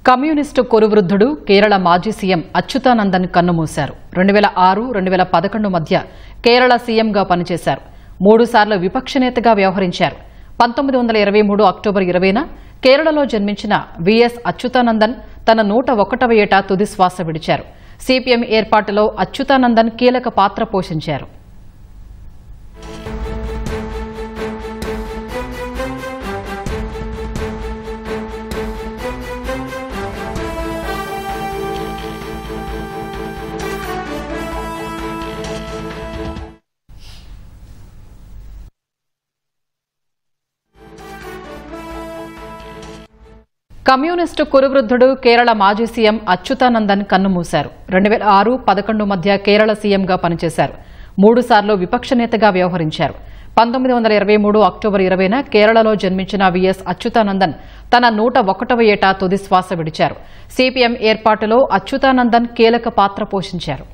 Communist కొరువృద్ధుడు Kerala మాజీ CM Achuthanandan కన్నుమూశారు. 2006-2011 మధ్య కేరళ సీఎంగా పనిచేశారు. 3 సార్లు విపక్ష నేతగా వ్యవహరించారు. 1923 అక్టోబర్ 20న కేరళలో జన్మించిన విఎస్ అచ్యుతానందన్ తన 101వ ఏట తుది శ్వాస విడిచారు. సిపిఎం ఏర్పాటులో అచ్యుతానందన్ కీలక పాత్ర పోషించారు. కమ్యూనిస్టు కురువృద్ధుడు కేరళ మాజీ సీఎం అచ్యుతానందన్ కన్నుమూశారు. 2006-11 మధ్య కేరళ సీఎంగా పనిచేశారు. 3 సార్లు విపక్ష నేతగా వ్యవహరించారు. 1923 అక్టోబర్ 20న కేరళలో జన్మించిన విఎస్ అచ్యుతానందన్ తన 101వ ఏట తుది శ్వాస విడిచారు. సిపిఎం ఏర్పాటులో అచ్యుతానందన్ కీలక పాత్ర పోషించారు.